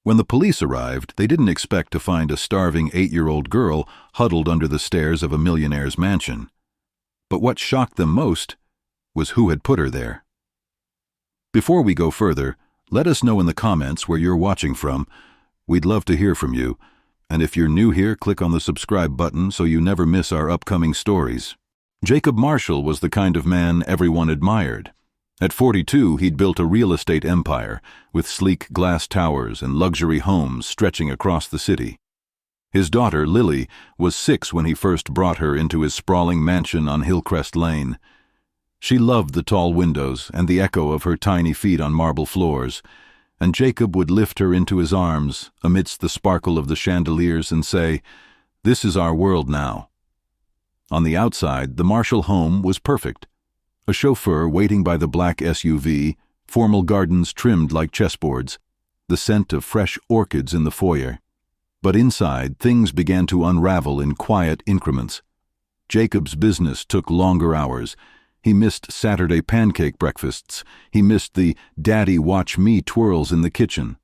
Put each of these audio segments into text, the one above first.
When the police arrived, they didn't expect to find a starving 8-year-old girl huddled under the stairs of a millionaire's mansion. But what shocked them most was who had put her there. Before we go further, let us know in the comments where you're watching from. We'd love to hear from you. And if you're new here, click on the subscribe button so you never miss our upcoming stories. Jacob Marshall was the kind of man everyone admired. At 42, he'd built a real estate empire, with sleek glass towers and luxury homes stretching across the city. His daughter, Lily, was 6 when he first brought her into his sprawling mansion on Hillcrest Lane. She loved the tall windows and the echo of her tiny feet on marble floors, and Jacob would lift her into his arms amidst the sparkle of the chandeliers and say, "This is our world now." On the outside, the Marshall home was perfect. A chauffeur waiting by the black SUV, formal gardens trimmed like chessboards, the scent of fresh orchids in the foyer. But inside, things began to unravel in quiet increments. Jacob's business took longer hours. He missed Saturday pancake breakfasts. He missed the "daddy watch me" twirls in the kitchen.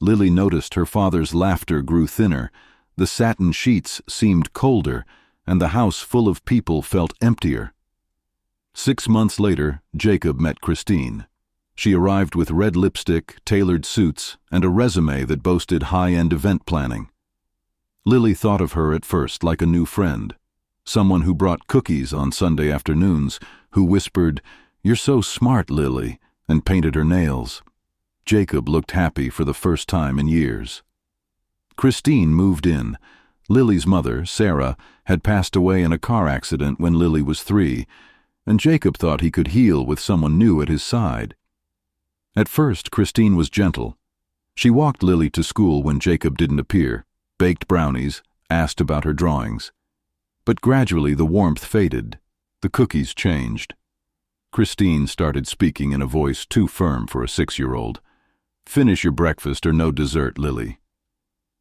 Lily noticed her father's laughter grew thinner, the satin sheets seemed colder, and the house full of people felt emptier. 6 months later, Jacob met Christine. She arrived with red lipstick, tailored suits, and a resume that boasted high-end event planning. Lily thought of her at first like a new friend, someone who brought cookies on Sunday afternoons, who whispered, "You're so smart, Lily," and painted her nails. Jacob looked happy for the first time in years. Christine moved in. Lily's mother, Sarah, had passed away in a car accident when Lily was 3, and Jacob thought he could heal with someone new at his side. At first, Christine was gentle. She walked Lily to school when Jacob didn't appear, baked brownies, asked about her drawings. But gradually the warmth faded. The cookies changed. Christine started speaking in a voice too firm for a 6-year-old. "Finish your breakfast or no dessert, Lily."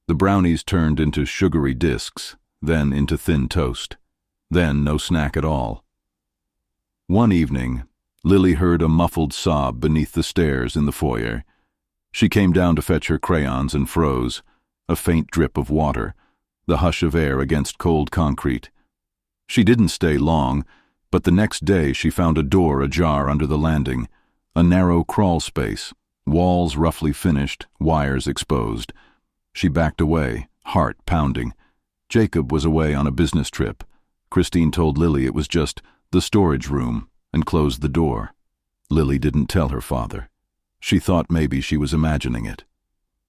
The brownies turned into sugary discs, then into thin toast, then no snack at all. One evening, Lily heard a muffled sob beneath the stairs in the foyer. She came down to fetch her crayons and froze, a faint drip of water, the hush of air against cold concrete. She didn't stay long, but the next day she found a door ajar under the landing, a narrow crawl space, walls roughly finished, wires exposed. She backed away, heart pounding. Jacob was away on a business trip. Christine told Lily it was just the storage room and closed the door. Lily didn't tell her father. She thought maybe she was imagining it.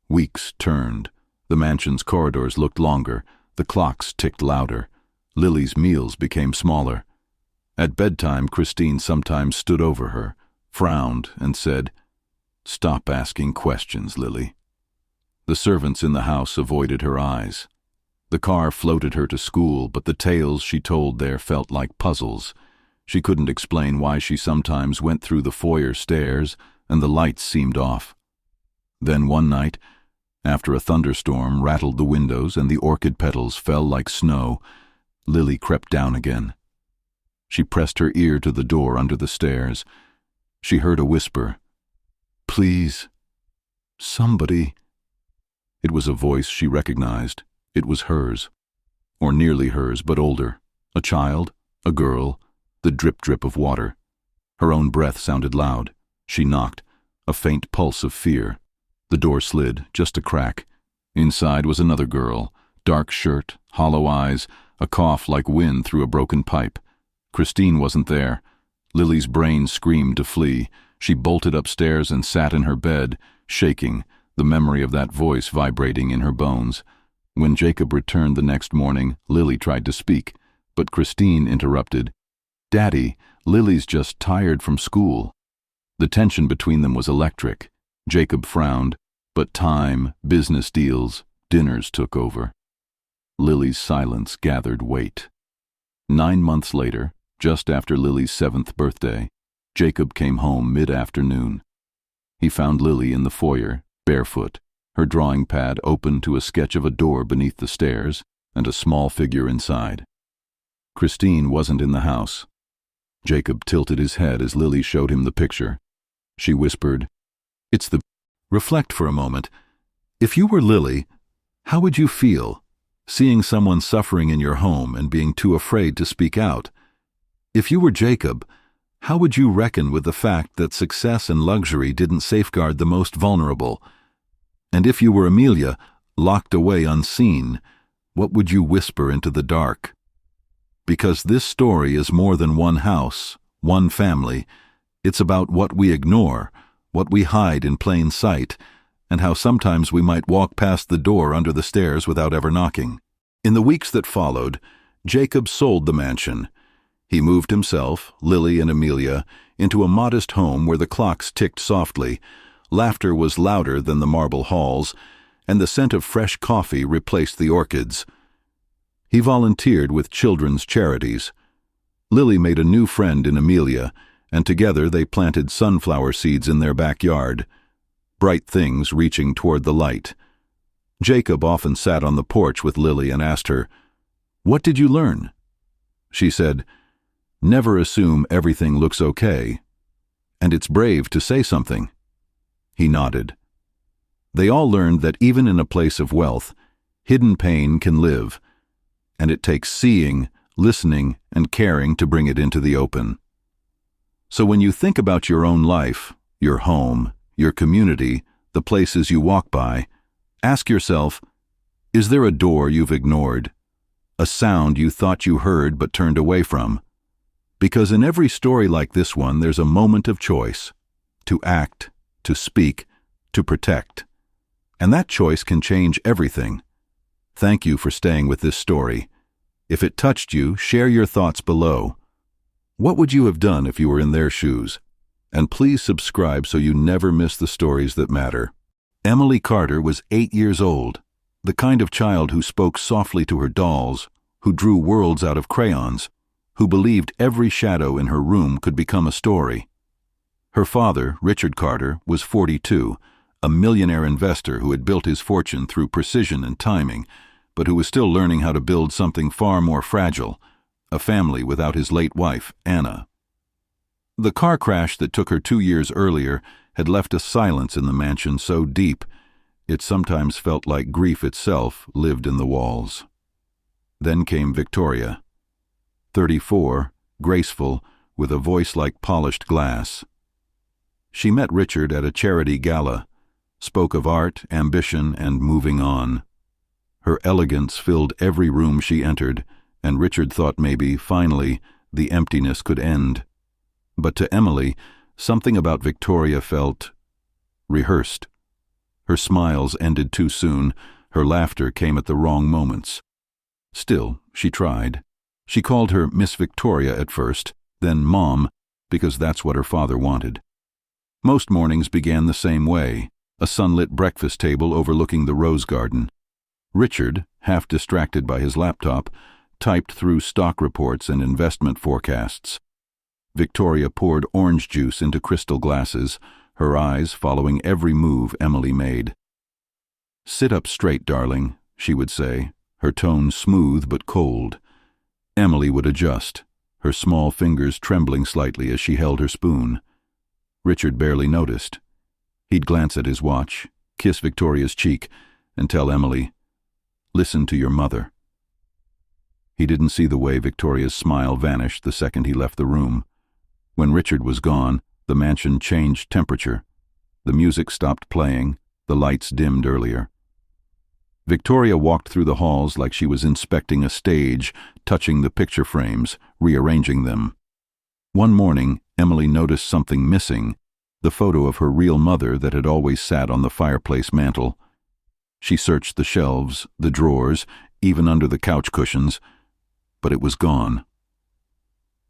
Weeks turned. The mansion's corridors looked longer. The clocks ticked louder. Lily's meals became smaller. At bedtime, Christine sometimes stood over her, frowned, and said, "Stop asking questions, Lily." The servants in the house avoided her eyes. The car floated her to school, but the tales she told there felt like puzzles. She couldn't explain why she sometimes went through the foyer stairs and the lights seemed off. Then one night, after a thunderstorm rattled the windows and the orchid petals fell like snow, Lily crept down again. She pressed her ear to the door under the stairs. She heard a whisper, "Please, somebody." It was a voice she recognized. It was hers, or nearly hers, but older. A child, a girl, the drip-drip of water. Her own breath sounded loud. She knocked, a faint pulse of fear. The door slid, just a crack. Inside was another girl, dark shirt, hollow eyes, a cough like wind through a broken pipe. Christine wasn't there. Lily's brain screamed to flee. She bolted upstairs and sat in her bed, shaking, the memory of that voice vibrating in her bones. When Jacob returned the next morning, Lily tried to speak, but Christine interrupted. "Daddy, Lily's just tired from school." The tension between them was electric. Jacob frowned, but time, business deals, dinners took over. Lily's silence gathered weight. 9 months later, just after Lily's 7th birthday, Jacob came home mid-afternoon. He found Lily in the foyer, barefoot, her drawing pad open to a sketch of a door beneath the stairs and a small figure inside. Christine wasn't in the house. Jacob tilted his head as Lily showed him the picture. She whispered, "It's the..." "Reflect for a moment. If you were Lily, how would you feel, seeing someone suffering in your home and being too afraid to speak out? If you were Jacob, how would you reckon with the fact that success and luxury didn't safeguard the most vulnerable? And if you were Amelia, locked away unseen, what would you whisper into the dark? Because this story is more than one house, one family. It's about what we ignore, what we hide in plain sight, and how sometimes we might walk past the door under the stairs without ever knocking. In the weeks that followed, Jacob sold the mansion. He moved himself, Lily and Amelia, into a modest home where the clocks ticked softly, laughter was louder than the marble halls, and the scent of fresh coffee replaced the orchids. He volunteered with children's charities. Lily made a new friend in Amelia, and together they planted sunflower seeds in their backyard, bright things reaching toward the light. Jacob often sat on the porch with Lily and asked her, "What did you learn?" She said, "Never assume everything looks okay. And it's brave to say something." He nodded. They all learned that even in a place of wealth, hidden pain can live, and it takes seeing, listening, and caring to bring it into the open. So when you think about your own life, your home, your community, the places you walk by, ask yourself, is there a door you've ignored? A sound you thought you heard but turned away from? Because in every story like this one, there's a moment of choice. To act, to speak, to protect. And that choice can change everything. Thank you for staying with this story. If it touched you, share your thoughts below. What would you have done if you were in their shoes? And please subscribe so you never miss the stories that matter. Emily Carter was 8 years old, the kind of child who spoke softly to her dolls, who drew worlds out of crayons, who believed every shadow in her room could become a story. Her father, Richard Carter, was 42, a millionaire investor who had built his fortune through precision and timing, but who was still learning how to build something far more fragile, a family without his late wife, Anna. The car crash that took her 2 years earlier had left a silence in the mansion so deep, it sometimes felt like grief itself lived in the walls. Then came Victoria, 34, graceful, with a voice like polished glass. She met Richard at a charity gala, spoke of art, ambition, and moving on. Her elegance filled every room she entered, and Richard thought maybe, finally, the emptiness could end. But to Emily, something about Victoria felt rehearsed. Her smiles ended too soon, her laughter came at the wrong moments. Still, she tried. She called her Miss Victoria at first, then Mom, because that's what her father wanted. Most mornings began the same way, a sunlit breakfast table overlooking the rose garden. Richard, half distracted by his laptop, typed through stock reports and investment forecasts. Victoria poured orange juice into crystal glasses, her eyes following every move Emily made. "Sit up straight, darling," she would say, her tone smooth but cold. Emily would adjust, her small fingers trembling slightly as she held her spoon. Richard barely noticed. He'd glance at his watch, kiss Victoria's cheek, and tell Emily, "Listen to your mother." He didn't see the way Victoria's smile vanished the second he left the room. When Richard was gone, the mansion changed temperature. The music stopped playing, the lights dimmed earlier. Victoria walked through the halls like she was inspecting a stage, touching the picture frames, rearranging them. One morning, Emily noticed something missing, the photo of her real mother that had always sat on the fireplace mantel. She searched the shelves, the drawers, even under the couch cushions, but it was gone.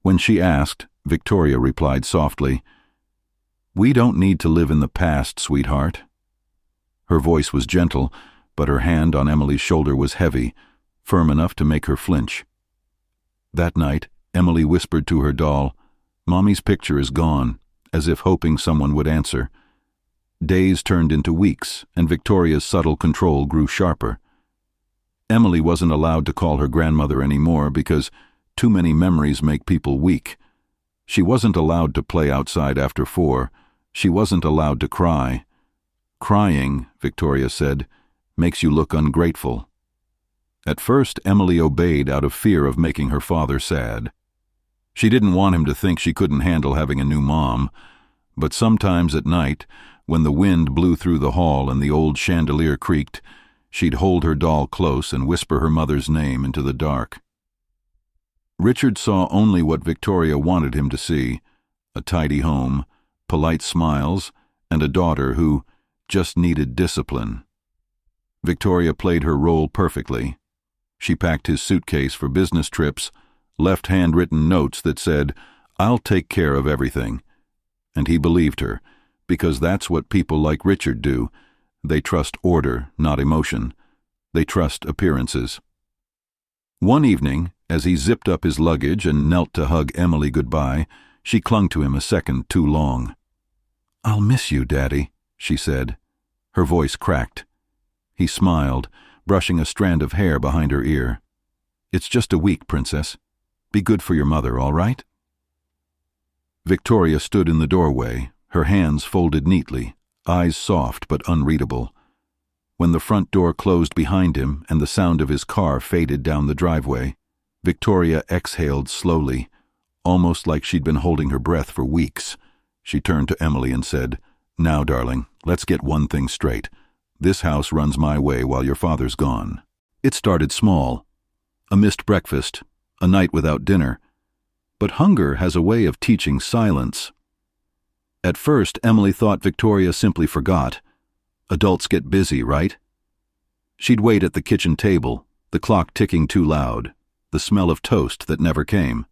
When she asked, Victoria replied softly, "We don't need to live in the past, sweetheart." Her voice was gentle, but her hand on Emily's shoulder was heavy, firm enough to make her flinch. That night, Emily whispered to her doll, "Mommy's picture is gone," as if hoping someone would answer. Days turned into weeks, and Victoria's subtle control grew sharper. Emily wasn't allowed to call her grandmother anymore because too many memories make people weak. She wasn't allowed to play outside after 4. She wasn't allowed to cry. Crying, Victoria said, makes you look ungrateful." At first, Emily obeyed out of fear of making her father sad. She didn't want him to think she couldn't handle having a new mom, but sometimes at night, when the wind blew through the hall and the old chandelier creaked, she'd hold her doll close and whisper her mother's name into the dark. Richard saw only what Victoria wanted him to see: a tidy home, polite smiles, and a daughter who just needed discipline. Victoria played her role perfectly. She packed his suitcase for business trips, left handwritten notes that said, "I'll take care of everything." And he believed her, because that's what people like Richard do. They trust order, not emotion. They trust appearances. One evening, as he zipped up his luggage and knelt to hug Emily goodbye, she clung to him a second too long. "I'll miss you, Daddy," she said. Her voice cracked. He smiled, brushing a strand of hair behind her ear. "It's just a week, Princess. Be good for your mother, all right?" Victoria stood in the doorway, her hands folded neatly, eyes soft but unreadable. When the front door closed behind him and the sound of his car faded down the driveway, Victoria exhaled slowly, almost like she'd been holding her breath for weeks. She turned to Emily and said, "Now, darling, let's get one thing straight. This house runs my way while your father's gone." It started small. A missed breakfast, a night without dinner. But hunger has a way of teaching silence. At first, Emily thought Victoria simply forgot. Adults get busy, right? She'd wait at the kitchen table, the clock ticking too loud, the smell of toast that never came.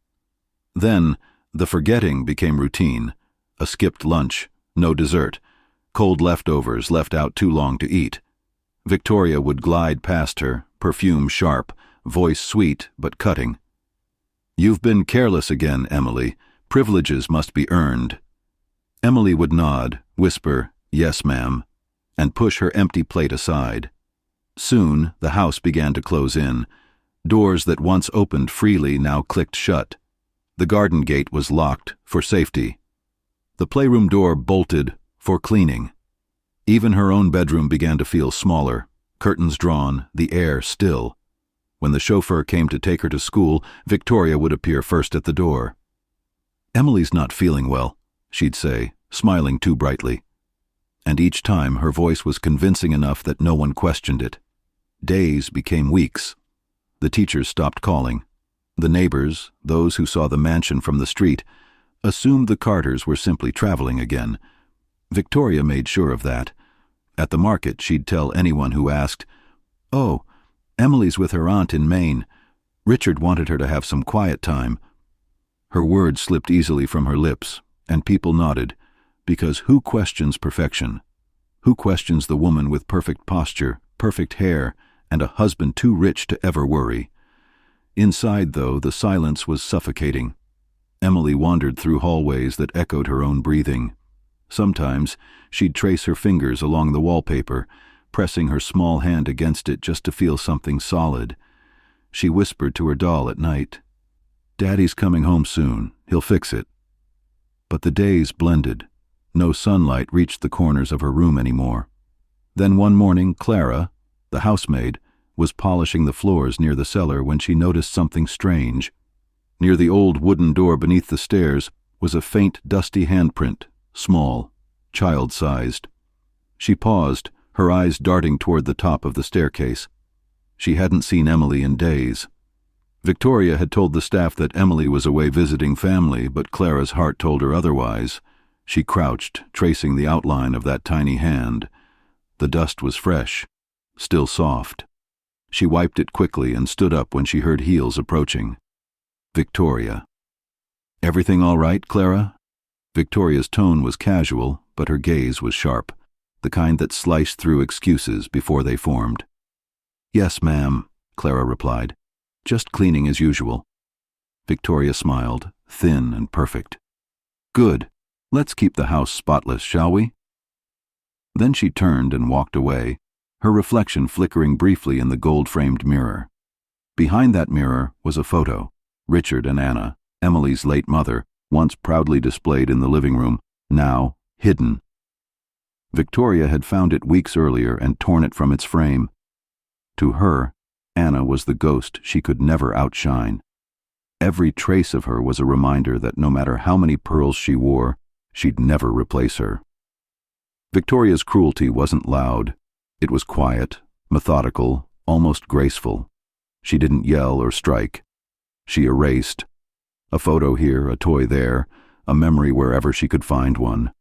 Then, the forgetting became routine. A skipped lunch, no dessert, cold leftovers left out too long to eat. Victoria would glide past her, perfume sharp, voice sweet but cutting. "You've been careless again, Emily. Privileges must be earned." Emily would nod, whisper, "Yes, ma'am," and push her empty plate aside. Soon, the house began to close in. Doors that once opened freely now clicked shut. The garden gate was locked, for safety. The playroom door bolted, for cleaning. Even her own bedroom began to feel smaller, curtains drawn, the air still. When the chauffeur came to take her to school, Victoria would appear first at the door. "Emily's not feeling well," she'd say, smiling too brightly. And each time her voice was convincing enough that no one questioned it. Days became weeks. The teachers stopped calling. The neighbors, those who saw the mansion from the street, assumed the Carters were simply traveling again. Victoria made sure of that. At the market, she'd tell anyone who asked, "Oh, Emily's with her aunt in Maine. Richard wanted her to have some quiet time." Her words slipped easily from her lips, and people nodded, because who questions perfection? Who questions the woman with perfect posture, perfect hair, and a husband too rich to ever worry? Inside, though, the silence was suffocating. Emily wandered through hallways that echoed her own breathing. Sometimes she'd trace her fingers along the wallpaper, pressing her small hand against it just to feel something solid. She whispered to her doll at night, "Daddy's coming home soon. He'll fix it." But the days blended. No sunlight reached the corners of her room anymore. Then one morning, Clara, the housemaid, was polishing the floors near the cellar when she noticed something strange. Near the old wooden door beneath the stairs was a faint, dusty handprint, small, child-sized. She paused, her eyes darting toward the top of the staircase. She hadn't seen Emily in days. Victoria had told the staff that Emily was away visiting family, but Clara's heart told her otherwise. She crouched, tracing the outline of that tiny hand. The dust was fresh, still soft. She wiped it quickly and stood up when she heard heels approaching. Victoria. "Everything all right, Clara?" Victoria's tone was casual, but her gaze was sharp, the kind that sliced through excuses before they formed. "Yes, ma'am," Clara replied. "Just cleaning as usual." Victoria smiled, thin and perfect. "Good. Let's keep the house spotless, shall we?" Then she turned and walked away, her reflection flickering briefly in the gold-framed mirror. Behind that mirror was a photo, Richard and Anna, Emily's late mother, once proudly displayed in the living room, now hidden. Victoria had found it weeks earlier and torn it from its frame. To her, Anna was the ghost she could never outshine. Every trace of her was a reminder that no matter how many pearls she wore, she'd never replace her. Victoria's cruelty wasn't loud. It was quiet, methodical, almost graceful. She didn't yell or strike. She erased. A photo here, a toy there, a memory wherever she could find one.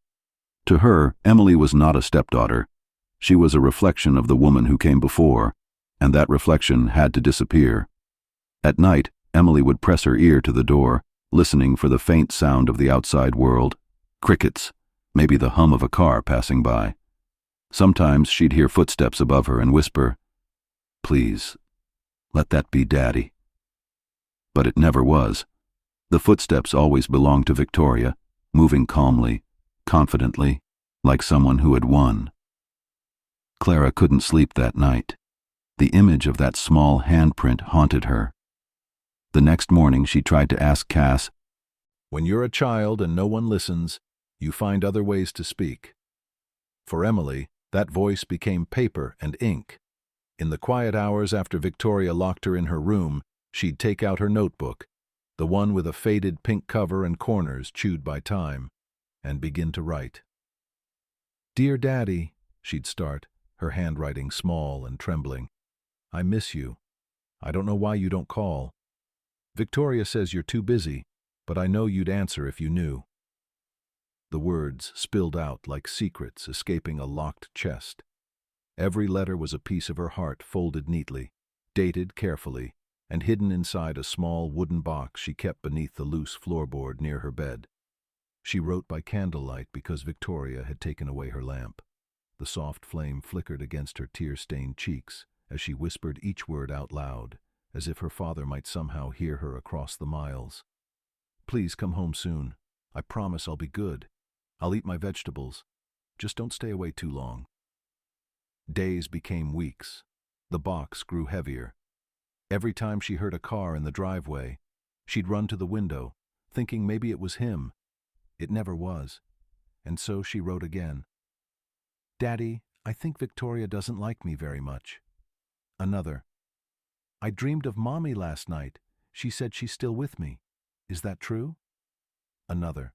To her, Emily was not a stepdaughter. She was a reflection of the woman who came before, and that reflection had to disappear. At night, Emily would press her ear to the door, listening for the faint sound of the outside world. Crickets, maybe the hum of a car passing by. Sometimes she'd hear footsteps above her and whisper, "Please, let that be Daddy." But it never was. The footsteps always belonged to Victoria, moving calmly, confidently, like someone who had won. Clara couldn't sleep that night. The image of that small handprint haunted her. The next morning she tried to ask Cass, "When you're a child and no one listens, you find other ways to speak." For Emily, that voice became paper and ink. In the quiet hours after Victoria locked her in her room, she'd take out her notebook, the one with a faded pink cover and corners chewed by time, and begin to write. "Dear Daddy," she'd start, her handwriting small and trembling. "I miss you. I don't know why you don't call. Victoria says you're too busy, but I know you'd answer if you knew." The words spilled out like secrets escaping a locked chest. Every letter was a piece of her heart folded neatly, dated carefully, and hidden inside a small wooden box she kept beneath the loose floorboard near her bed. She wrote by candlelight because Victoria had taken away her lamp. The soft flame flickered against her tear-stained cheeks as she whispered each word out loud, as if her father might somehow hear her across the miles. "Please come home soon. I promise I'll be good. I'll eat my vegetables. Just don't stay away too long." Days became weeks. The box grew heavier. Every time she heard a car in the driveway, she'd run to the window, thinking maybe it was him. It never was. And so she wrote again. "Daddy, I think Victoria doesn't like me very much." Another. "I dreamed of Mommy last night. She said she's still with me. Is that true?" Another.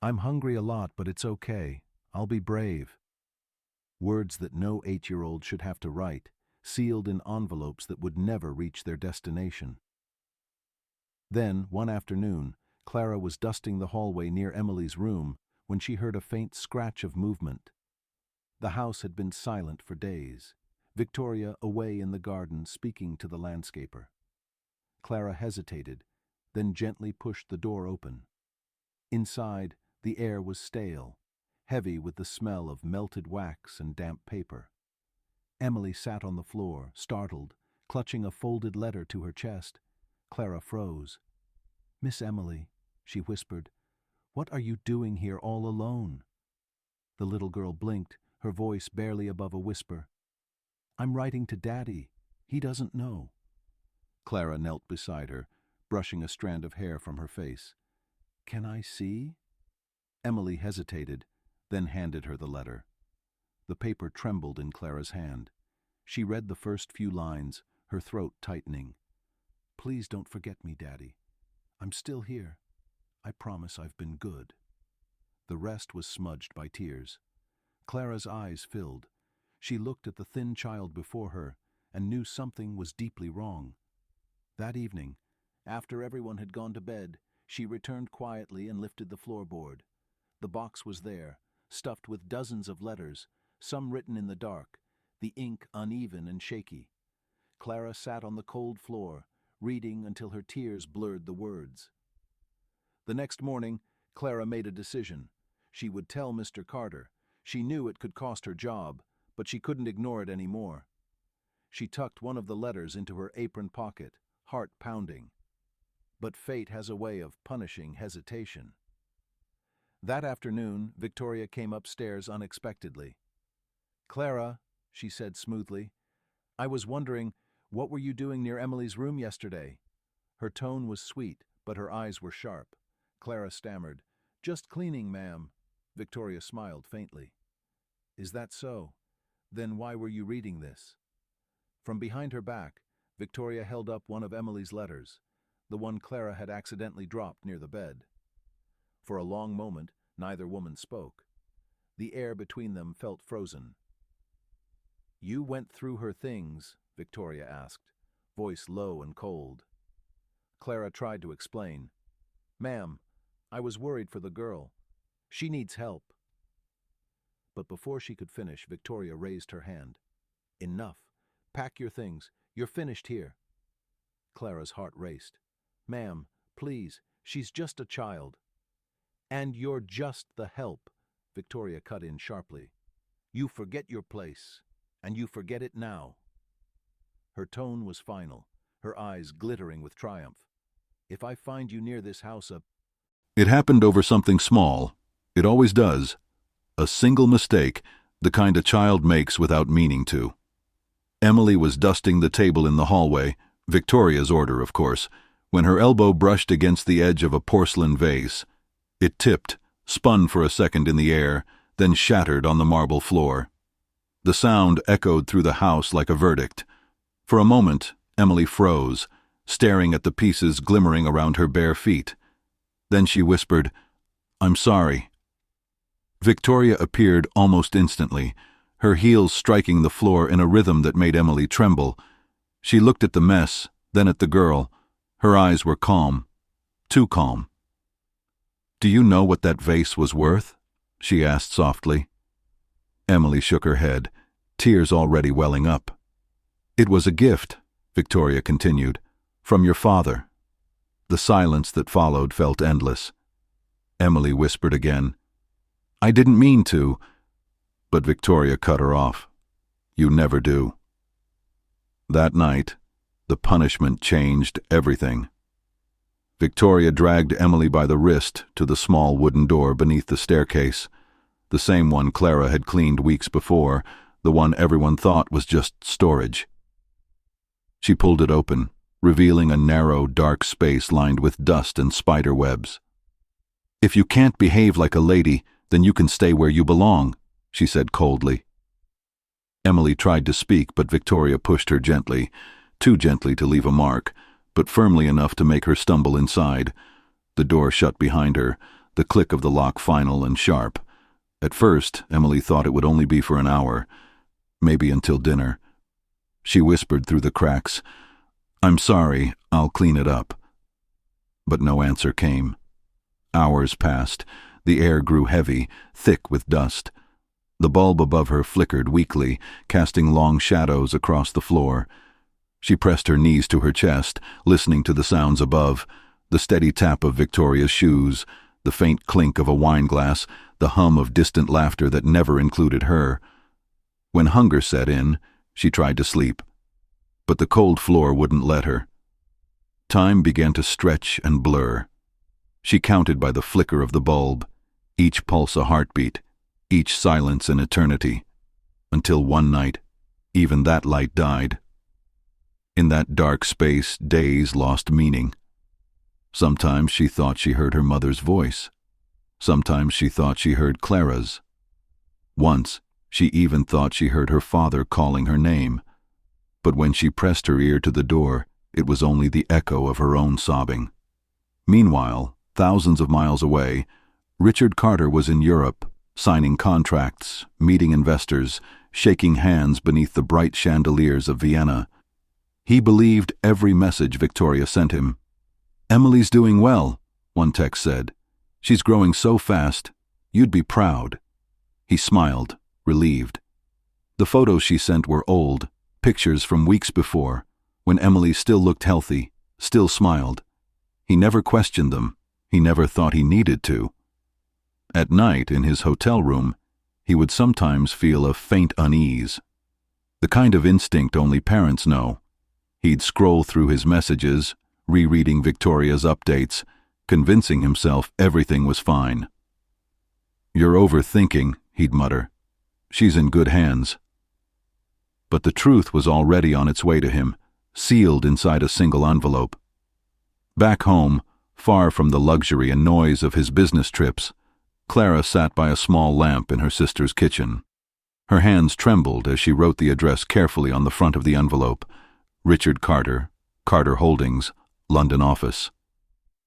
"I'm hungry a lot, but it's okay. I'll be brave." Words that no 8-year-old should have to write, sealed in envelopes that would never reach their destination. Then, one afternoon, Clara was dusting the hallway near Emily's room when she heard a faint scratch of movement. The house had been silent for days, Victoria away in the garden speaking to the landscaper. Clara hesitated, then gently pushed the door open. Inside, the air was stale, heavy with the smell of melted wax and damp paper. Emily sat on the floor, startled, clutching a folded letter to her chest. Clara froze. "Miss Emily," she whispered, "what are you doing here all alone?" The little girl blinked, her voice barely above a whisper. "I'm writing to Daddy. He doesn't know." Clara knelt beside her, brushing a strand of hair from her face. "Can I see?" Emily hesitated, then handed her the letter. The paper trembled in Clara's hand. She read the first few lines, her throat tightening. "Please don't forget me, Daddy. I'm still here. I promise I've been good." The rest was smudged by tears. Clara's eyes filled. She looked at the thin child before her and knew something was deeply wrong. That evening, after everyone had gone to bed, she returned quietly and lifted the floorboard. The box was there, stuffed with dozens of letters, some written in the dark, the ink uneven and shaky. Clara sat on the cold floor, reading until her tears blurred the words. The next morning, Clara made a decision. She would tell Mr. Carter. She knew it could cost her job, but she couldn't ignore it anymore. She tucked one of the letters into her apron pocket, heart pounding. But fate has a way of punishing hesitation. That afternoon, Victoria came upstairs unexpectedly. "Clara," she said smoothly, "I was wondering, what were you doing near Emily's room yesterday?" Her tone was sweet, but her eyes were sharp. Clara stammered, "Just cleaning, ma'am." Victoria smiled faintly. Is that so? Then why were you reading this? From behind her back, Victoria held up one of Emily's letters, the one Clara had accidentally dropped near the bed. For a long moment, neither woman spoke. The air between them felt frozen. "You went through her things?" Victoria asked, voice low and cold. Clara tried to explain. "Ma'am, I was worried for the girl. She needs help." But before she could finish, Victoria raised her hand. "Enough. Pack your things. You're finished here." Clara's heart raced. "Ma'am, please, she's just a child." "And you're just the help," Victoria cut in sharply. "You forget your place, and you forget it now." Her tone was final, her eyes glittering with triumph. "If I find you near this house up—" It happened over something small. It always does. A single mistake, the kind a child makes without meaning to. Emily was dusting the table in the hallway, Victoria's order, of course, when her elbow brushed against the edge of a porcelain vase. It tipped, spun for a second in the air, then shattered on the marble floor. The sound echoed through the house like a verdict. For a moment, Emily froze, staring at the pieces glimmering around her bare feet. Then she whispered, "I'm sorry." Victoria appeared almost instantly, her heels striking the floor in a rhythm that made Emily tremble. She looked at the mess, then at the girl. Her eyes were calm. Too calm. "Do you know what that vase was worth?" she asked softly. Emily shook her head, tears already welling up. "It was a gift," Victoria continued, "from your father." The silence that followed felt endless. Emily whispered again, "I didn't mean to," but Victoria cut her off. "You never do." That night, the punishment changed everything. Victoria dragged Emily by the wrist to the small wooden door beneath the staircase, the same one Clara had cleaned weeks before, the one everyone thought was just storage. She pulled it open, revealing a narrow, dark space lined with dust and spider webs. "If you can't behave like a lady, then you can stay where you belong," she said coldly. Emily tried to speak, but Victoria pushed her gently, too gently to leave a mark, but firmly enough to make her stumble inside. The door shut behind her, the click of the lock final and sharp. At first, Emily thought it would only be for an hour, maybe until dinner. She whispered through the cracks, "I'm sorry, I'll clean it up." But no answer came. Hours passed. The air grew heavy, thick with dust. The bulb above her flickered weakly, casting long shadows across the floor. She pressed her knees to her chest, listening to the sounds above, the steady tap of Victoria's shoes, the faint clink of a wine glass, the hum of distant laughter that never included her. When hunger set in, she tried to sleep, but the cold floor wouldn't let her. Time began to stretch and blur. She counted by the flicker of the bulb, each pulse a heartbeat, each silence an eternity, until one night, even that light died. In that dark space, days lost meaning. Sometimes she thought she heard her mother's voice. Sometimes she thought she heard Clara's. Once, she even thought she heard her father calling her name. But when she pressed her ear to the door, it was only the echo of her own sobbing. Meanwhile, thousands of miles away, Richard Carter was in Europe, signing contracts, meeting investors, shaking hands beneath the bright chandeliers of Vienna. He believed every message Victoria sent him. "Emily's doing well," one text said. "She's growing so fast, you'd be proud." He smiled, relieved. The photos she sent were old, pictures from weeks before, when Emily still looked healthy, still smiled. He never questioned them. He never thought he needed to. At night, in his hotel room, he would sometimes feel a faint unease. The kind of instinct only parents know. He'd scroll through his messages, rereading Victoria's updates, convincing himself everything was fine. "You're overthinking," he'd mutter. "She's in good hands." But the truth was already on its way to him, sealed inside a single envelope. Back home, far from the luxury and noise of his business trips, Clara sat by a small lamp in her sister's kitchen. Her hands trembled as she wrote the address carefully on the front of the envelope. Richard Carter, Carter Holdings, London office.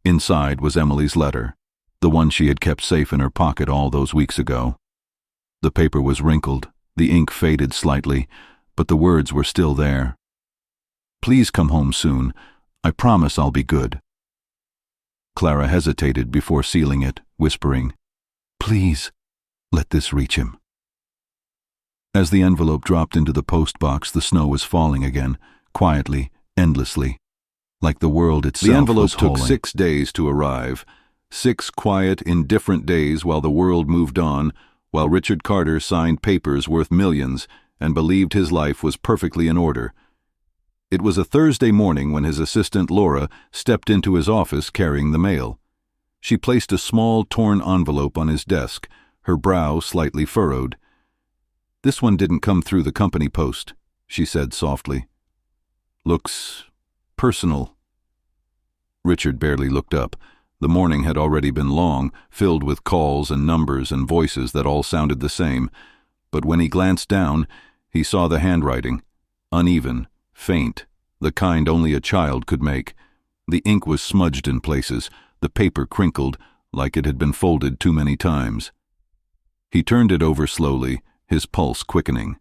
Inside was Emily's letter, the one she had kept safe in her pocket all those weeks ago. The paper was wrinkled, the ink faded slightly, but the words were still there. "Please come home soon. I promise I'll be good." Clara hesitated before sealing it, whispering, "Please, let this reach him." As the envelope dropped into the post box, the snow was falling again, quietly, endlessly, like the world itself. The envelope took 6 days to arrive, 6 quiet, indifferent days while the world moved on, while Richard Carter signed papers worth millions and believed his life was perfectly in order. It was a Thursday morning when his assistant Laura stepped into his office carrying the mail. She placed a small, torn envelope on his desk, her brow slightly furrowed. "This one didn't come through the company post," she said softly. "Looks personal." Richard barely looked up. The morning had already been long, filled with calls and numbers and voices that all sounded the same. But when he glanced down, he saw the handwriting, uneven, faint, the kind only a child could make. The ink was smudged in places, the paper crinkled, like it had been folded too many times. He turned it over slowly, his pulse quickening.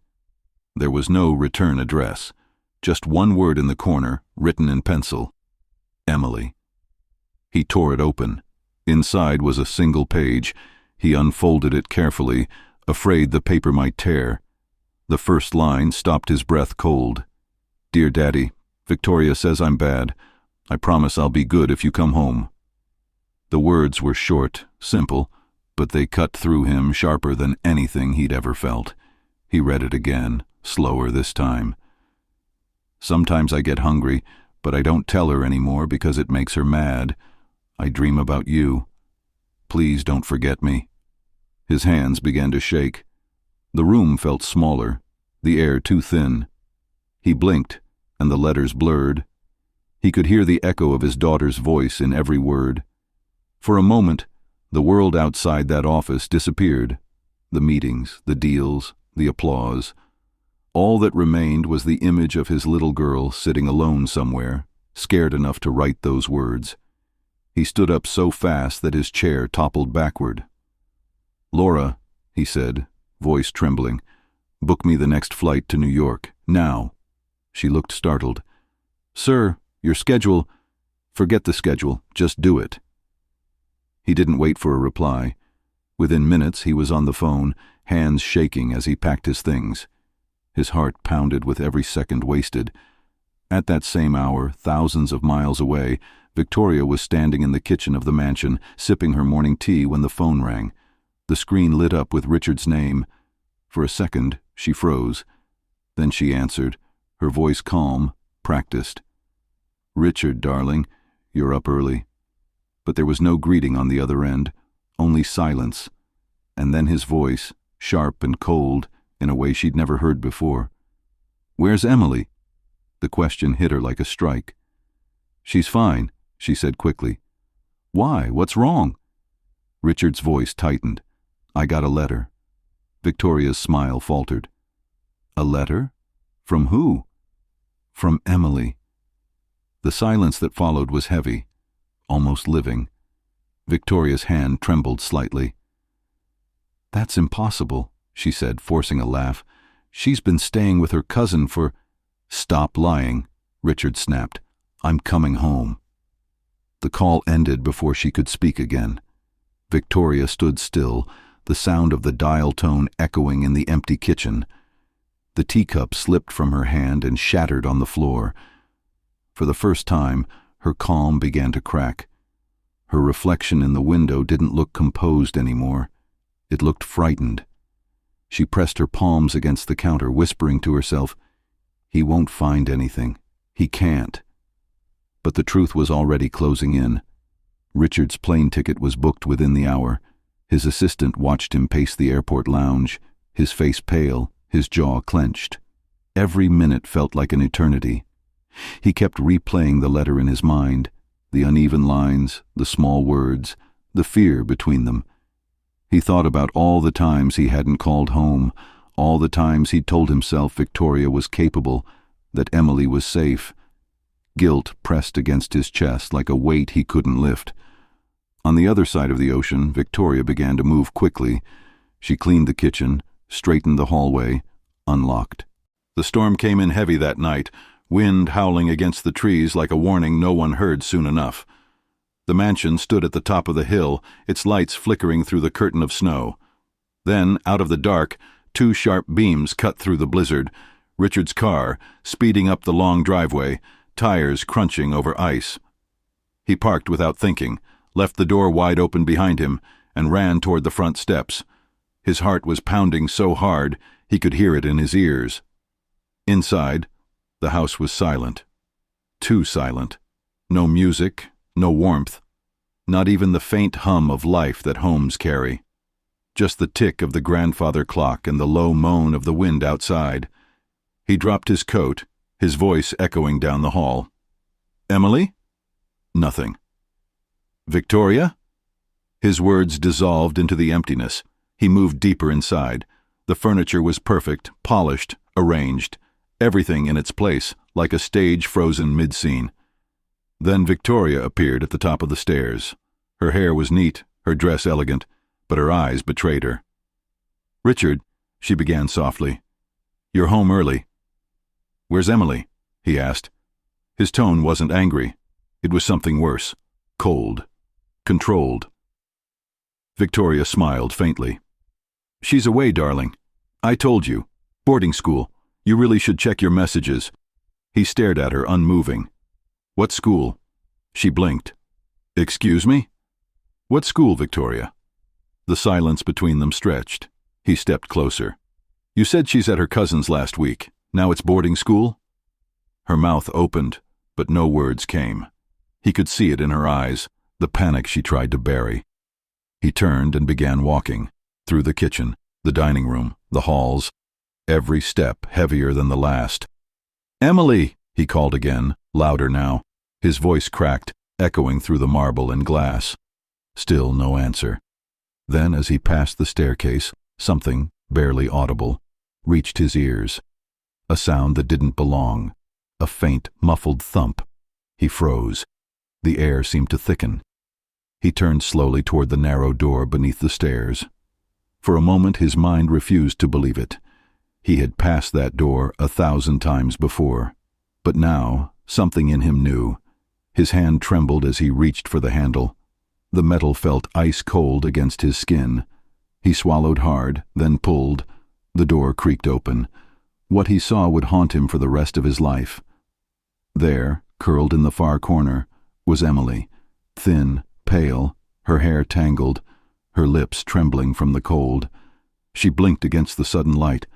There was no return address, just one word in the corner, written in pencil: Emily. He tore it open. Inside was a single page. He unfolded it carefully, afraid the paper might tear. The first line stopped his breath cold. "Dear Daddy, Victoria says I'm bad. I promise I'll be good if you come home." The words were short, simple, but they cut through him sharper than anything he'd ever felt. He read it again, slower this time. "Sometimes I get hungry, but I don't tell her anymore because it makes her mad. I dream about you. Please don't forget me." His hands began to shake. The room felt smaller, the air too thin. He blinked, and the letters blurred. He could hear the echo of his daughter's voice in every word. For a moment, the world outside that office disappeared. The meetings, the deals, the applause. All that remained was the image of his little girl sitting alone somewhere, scared enough to write those words. He stood up so fast that his chair toppled backward. "Laura," he said, voice trembling, "book me the next flight to New York, now." She looked startled. "Sir, your schedule—" "Forget the schedule, just do it." He didn't wait for a reply. Within minutes he was on the phone, hands shaking as he packed his things. His heart pounded with every second wasted. At that same hour, thousands of miles away, Victoria was standing in the kitchen of the mansion, sipping her morning tea when the phone rang. The screen lit up with Richard's name. For a second, she froze. Then she answered, her voice calm, practiced. "Richard, darling, you're up early." But there was no greeting on the other end, only silence. And then his voice, sharp and cold, in a way she'd never heard before. "Where's Emily?" The question hit her like a strike. "She's fine," she said quickly. "Why? What's wrong?" Richard's voice tightened. "I got a letter." Victoria's smile faltered. "A letter? From who?" "From Emily." The silence that followed was heavy, almost living. Victoria's hand trembled slightly. "That's impossible," she said, forcing a laugh. "She's been staying with her cousin for—" "Stop lying," Richard snapped. "I'm coming home." The call ended before she could speak again. Victoria stood still, the sound of the dial tone echoing in the empty kitchen. The teacup slipped from her hand and shattered on the floor. For the first time, her calm began to crack. Her reflection in the window didn't look composed anymore. It looked frightened. She pressed her palms against the counter, whispering to herself, "He won't find anything. He can't." But the truth was already closing in. Richard's plane ticket was booked within the hour. His assistant watched him pace the airport lounge, his face pale, his jaw clenched. Every minute felt like an eternity. He kept replaying the letter in his mind, the uneven lines, the small words, the fear between them. He thought about all the times he hadn't called home, All the times he'd told himself Victoria was capable, that Emily was safe. Guilt pressed against his chest like a weight he couldn't lift. On the other side of the ocean, Victoria began to move quickly. She cleaned the kitchen, straightened the hallway, unlocked. The storm came in heavy that night, wind howling against the trees like a warning no one heard soon enough. The mansion stood at the top of the hill, its lights flickering through the curtain of snow. Then, out of the dark, two sharp beams cut through the blizzard. Richard's car, speeding up the long driveway, tires crunching over ice. He parked without thinking, left the door wide open behind him, and ran toward the front steps. His heart was pounding so hard he could hear it in his ears. Inside, the house was silent. Too silent. No music, no warmth. Not even the faint hum of life that homes carry. Just the tick of the grandfather clock and the low moan of the wind outside. He dropped his coat, his voice echoing down the hall. "Emily?" Nothing. "Victoria?" His words dissolved into the emptiness. He moved deeper inside. The furniture was perfect, polished, arranged, everything in its place, like a stage frozen mid-scene. Then Victoria appeared at the top of the stairs. Her hair was neat, her dress elegant, but her eyes betrayed her. "Richard," she began softly, "you're home early." "Where's Emily?" he asked. His tone wasn't angry. It was something worse. Cold. Controlled. Victoria smiled faintly. "She's away, darling. I told you. Boarding school. You really should check your messages." He stared at her, unmoving. "What school?" She blinked. "Excuse me?" "What school, Victoria?" The silence between them stretched. He stepped closer. "You said she's at her cousin's last week. Now it's boarding school?" Her mouth opened, but no words came. He could see it in her eyes, the panic she tried to bury. He turned and began walking, through the kitchen, the dining room, the halls, every step heavier than the last. "Emily!" he called again, louder now. His voice cracked, echoing through the marble and glass. Still no answer. Then, as he passed the staircase, something, barely audible, reached his ears. A sound that didn't belong. A faint, muffled thump. He froze. The air seemed to thicken. He turned slowly toward the narrow door beneath the stairs. For a moment his mind refused to believe it. He had passed that door 1,000 times before. But now, something in him knew. His hand trembled as he reached for the handle. The metal felt ice-cold against his skin. He swallowed hard, then pulled. The door creaked open. What he saw would haunt him for the rest of his life. There, curled in the far corner, was Emily, thin, pale, her hair tangled, her lips trembling from the cold. She blinked against the sudden light,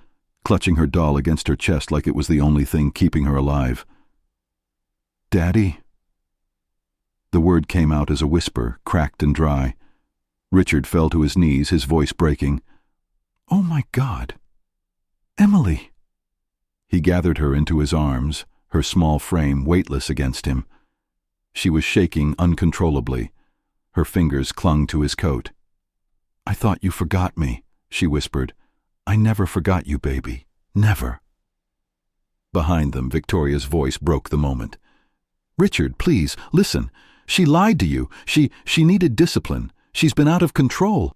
clutching her doll against her chest like it was the only thing keeping her alive. "Daddy?" The word came out as a whisper, cracked and dry. Richard fell to his knees, his voice breaking. "Oh my God! Emily!" He gathered her into his arms, her small frame weightless against him. She was shaking uncontrollably. Her fingers clung to his coat. "I thought you forgot me," she whispered. "I never forgot you, baby. Never." Behind them, Victoria's voice broke the moment. "Richard, please, listen. She lied to you. She needed discipline. She's been out of control."